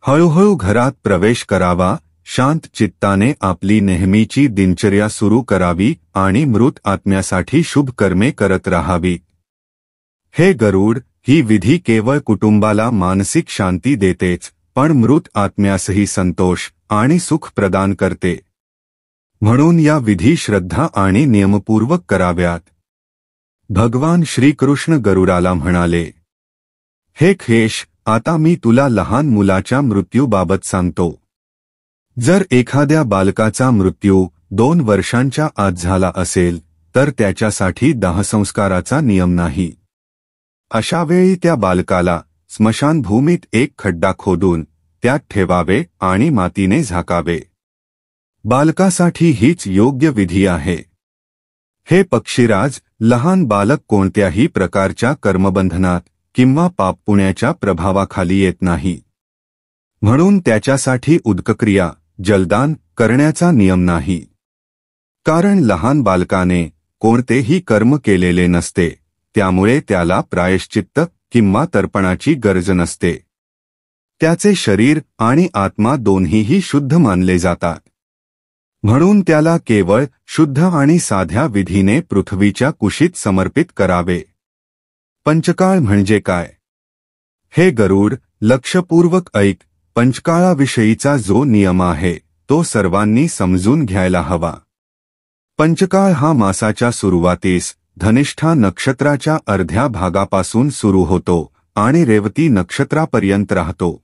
S1: हळूहळू घरात प्रवेश करावा, शांत चित्ताने आपली नेहमीची दिनचर्या सुरू करावी आणि मृत आत्म्यासाठी शुभ कर्मे करत राहावी. हे गरुड, ही विधी केवळ कुटुंबाला मानसिक शांती देतेच, पण मृत आत्म्यासही संतोष आणि सुख प्रदान करते. म्हणून या विधी श्रद्धा आणि नियमपूर्वक कराव्यात. भगवान श्रीकृष्ण गरुडाला म्हणाले, हे खेश, आता मी तुला लहान मुलाच्या मृत्यूबाबत सांगतो. जर एखाद्या बालकाचा मृत्यू 2 वर्षांच्या आत झाला असेल तर त्याच्यासाठी दाहसंस्काराचा नियम नाही. अशावेळी त्या बालकाला स्मशानभूमीत एक खड्डा खोदून त्यात ठेवावे आणि मातीने झाकावे. बालकासाठी हीच योग्य विधी आहे. हे पक्षीराज, लहान बालक कोणत्याही प्रकारच्या कर्मबंधनात किंवा पापपुण्याच्या प्रभावाखाली येत नाही. म्हणून त्याच्यासाठी उदकक्रिया, जलदान करण्याचा नियम नाही. कारण लहान बालकाने कोणतेही कर्म केलेले नसते, त्यामुळे त्याला प्रायश्चित्त किंवा तर्पणाची गरज नसते. त्याचे शरीर आणि आत्मा दोन्हीही शुद्ध मानले जातात. म्हणून त्याला केवळ शुद्ध आणि साध्या विधीने पृथ्वीच्या कुशीत समर्पित करावे. पंचकाळ म्हणजे काय? हे गरुड, लक्षपूर्वक ऐक. पंचकाळाविषयीचा जो नियम आहे तो सर्वांनी समजून घ्यायला हवा. पंचकाळ हा मासाच्या सुरुवातीस धनिष्ठा नक्षत्राच्या अर्ध्या भागापासून सुरू होतो आणि रेवती नक्षत्रापर्यंत राहतो.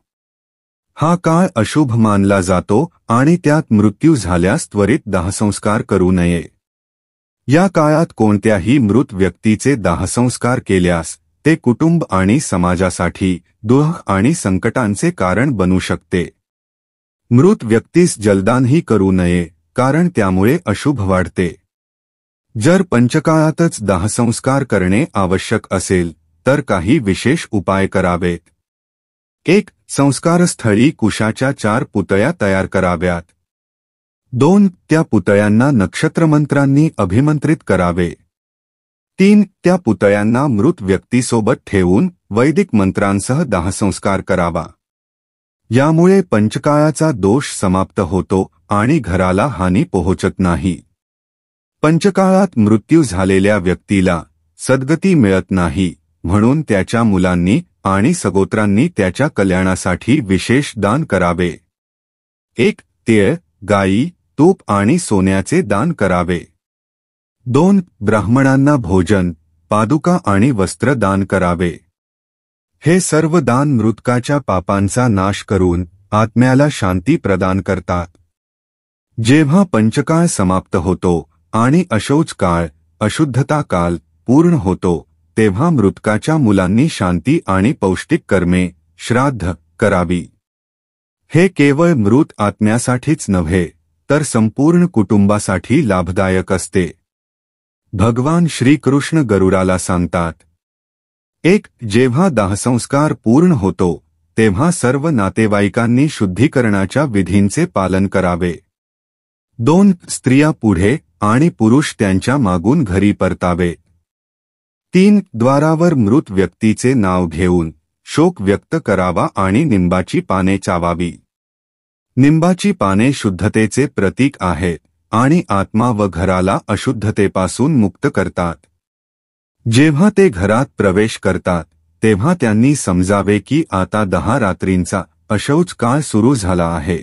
S1: हा काळ अशुभ मानला जातो आणि त्यात मृत्यू झाल्यास त्वरित दाहसंस्कार करू नये. या काळात कोणत्याही मृत व्यक्तीचे दाहसंस्कार केल्यास ते कुटुंब आणि समाजासाठी दुःख आणि संकटांचे कारण बनू शकते. मृत व्यक्तीस जलदानही करू नये, कारण त्यामुळे अशुभ वाढते. जर पंचकाळातच दाहसंस्कार करणे आवश्यक असेल तर काही विशेष उपाय करावेत. 1. संस्कारस्थळी कुशाच्या 4 पुतळ्या तयार कराव्यात. 2. त्या पुतळ्यांना नक्षत्रमंत्रांनी अभिमंत्रित करावे. 3. त्या पुतळ्यांना मृत व्यक्तीसोबत ठेवून वैदिक मंत्रांसह दाहसंस्कार करावा. यामुळे पंचकाळाचा दोष समाप्त होतो आणि घराला हानी पोहोचत नाही. पंचकाळात मृत्यू झालेल्या व्यक्तीला सद्गती मिळत नाही, म्हणून त्याच्या मुलांनी आणि सगोत्रांनी त्याच्या कल्याणासाठी विशेष दान करावे. 1. तीळ, गाई, तूप आणि सोन्याचे दान करावे. 2. ब्राह्मणांना भोजन, पादुका आणि वस्त्र दान करावे. हे सर्व दान मृतकाच्या पापांचा नाश करून आत्म्याला शांती प्रदान करतात. जेव्हा पंचकाळ समाप्त होतो आणि अशौच काळ, अशुद्धता काल पूर्ण होतो, तेव्हा मृतकाच्या मुलांनी शांती आणि पौष्टिक कर्मे, श्राद्ध करावी. हे केवळ मृत आत्म्यासाठीच नव्हे तर संपूर्ण कुटुंबासाठी लाभदायक असते. भगवान श्रीकृष्ण गरुडाला सांगतात, 1. जेव्हा दाहसंस्कार पूर्ण होतो तेव्हा सर्व नातेवाईकांनी शुद्धीकरणाच्या विधींचे पालन करावे. 2. स्त्रिया पुढे आणि पुरुष त्यांच्या मागून घरी परतावे. 3. द्वारावर मृत व्यक्तीचे नाव घेऊन शोक व्यक्त करावा आणि निंबाची पाने चावावी. निंबाची पाने शुद्धतेचे प्रतीक आहेत आणि आत्मा व घराला अशुद्धतेपासून मुक्त करतात. जेव्हा ते घरात प्रवेश करतात तेव्हा त्यांनी समजावे की आता 10 रात्रींचा अशौच काळ सुरू झाला आहे.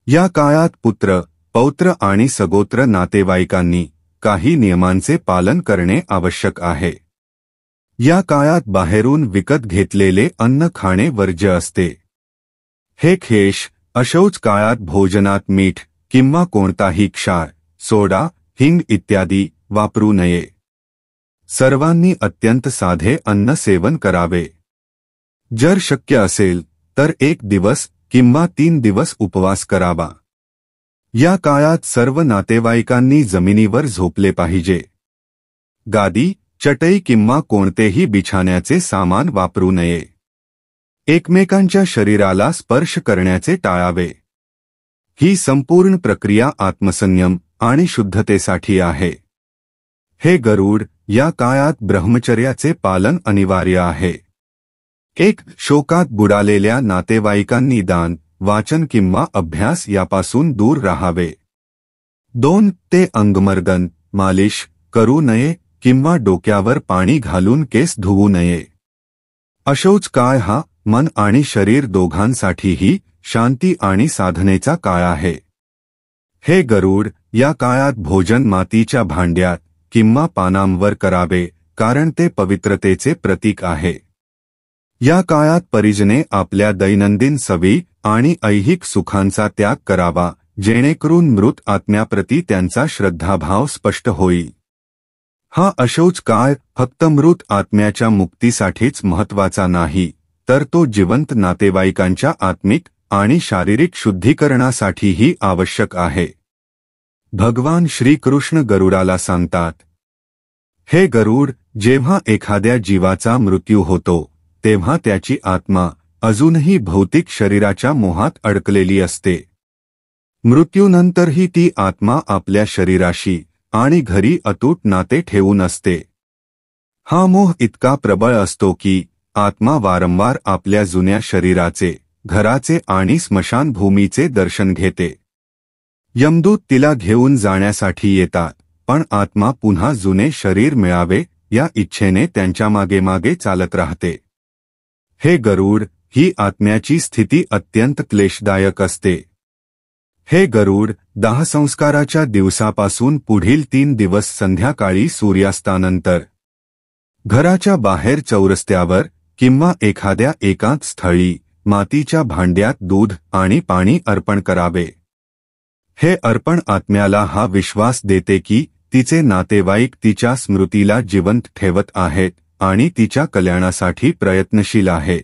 S1: या काळात पुत्र, पौत्र आणि सगोत्र नातेवाईकांनी काही नियमांचे पालन करणे आवश्यक आहे. या काळात बाहेरून विकत घेतलेले अन्न खाणे वर्ज्य असते. हे खेश, अशौच काळात भोजनात मीठ किंवा कोणताही क्षार, सोडा, हिंग इत्यादी वापरू नये. सर्वांनी अत्यंत साधे अन्न सेवन करावे. जर शक्य असेल तर 1 दिवस किंवा 3 दिवस उपवास करावा. या काळात सर्व नातेवाईकांनी जमिनीवर झोपले पाहिजे. गादी, चटई किंवा कोणतेही बिछाण्याचे सामान वापरू नये. एकमेकांच्या शरीराला स्पर्श करण्याचे टाळावे. ही संपूर्ण प्रक्रिया आत्मसंयम आणि शुद्धतेसाठी आहे. हे गरुड, या काळात ब्रह्मचर्याचे पालन अनिवार्य आहे. 1. शोकात बुडालेल्या नातेवाईकांनी दान, वाचन किंवा अभ्यास यापासून दूर राहावे. 2. ते अंगमर्दन, मालिश करू नये किंवा डोक्यावर पाणी घालून केस धुवू नये. अशौच काळ हा मन आणि शरीर दोघांसाठीही शांती आणि साधनेचा काळ आहे. हे गरुड, या काळात भोजन मातीच्या भांड्यात किंवा पानांवर करावे, कारण ते पवित्रतेचे प्रतीक आहे. या काळात परिजने आपल्या दैनंदिन सवयी आणि ऐहिक सुखांचा त्याग करावा, जेणेकरून मृत आत्म्याप्रती त्यांचा श्रद्धाभाव स्पष्ट होईल. हा अशौच काळ फक्त मृत आत्म्याच्या मुक्तीसाठीच महत्त्वाचा नाही, तर तो जिवंत नातेवाईकांच्या आत्मिक आणि शारीरिक शुद्धीकरणासाठीही आवश्यक आहे. भगवान श्रीकृष्ण गरुडाला सांगतात, हे गरुड, जेव्हा एखाद्या जीवाचा मृत्यू होतो तेव्हा त्याची आत्मा अजूनही भौतिक शरीराच्या मोहात अडकलेली असते. मृत्यूनंतरही ती आत्मा आपल्या शरीराशी आणि घरी अतूट नाते ठेवून असते. हा मोह इतका प्रबळ असतो की आत्मा वारंवार आपल्या जुन्या शरीराचे, घराचे आणि स्मशानभूमीचे दर्शन घेते. यमदूत तिला घेऊन जाण्यासाठी येतात, पण आत्मा पुन्हा जुने शरीर मिळावे या इच्छेने त्यांच्या मागे मागे चालत राहते. हे गरुड, ही आत्म्याची स्थिती अत्यंत क्लेशदायक असते. हे गरुड, दाहसंस्काराच्या दिवसापासून पुढील 3 दिवस संध्याकाळी सूर्यास्तानंतर घराच्या बाहेर चौरस्त्यावर किंवा एखाद्या एकांत स्थळी मातीच्या भांड्यात दूध आणि पाणी अर्पण करावे. हे अर्पण आत्म्याला हा विश्वास देते की तिचे नातेवाईक तिच्या स्मृतीला जिवंत ठेवत आहेत आणि तिच्या कल्याणासाठी प्रयत्नशील आहेत.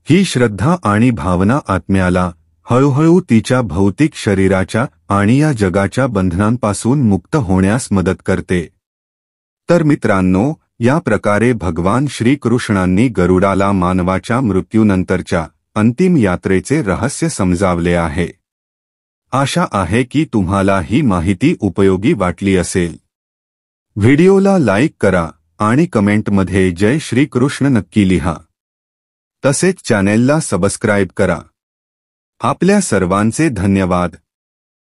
S1: ही श्रद्धा आणि भावना आत्म्याला हळूहळू तिच्या भौतिक शरीराच्या आणि या जगाच्या बंधनांपासून मुक्त होण्यास मदत करते. तर मित्रांनो, या प्रकारे भगवान श्रीकृष्णांनी गरुडाला मानवाच्या मृत्यूनंतरच्या अंतिम यात्रेचे रहस्य समजावले आहे. आशा आहे की तुम्हाला ही माहिती उपयोगी वाटली असेल. व्हिडिओला लाईक करा आणि कमेंटमध्ये जय श्रीकृष्ण नक्की लिहा. तसेच चॅनेलला सबस्क्राईब करा. आपल्या सर्वांचे धन्यवाद.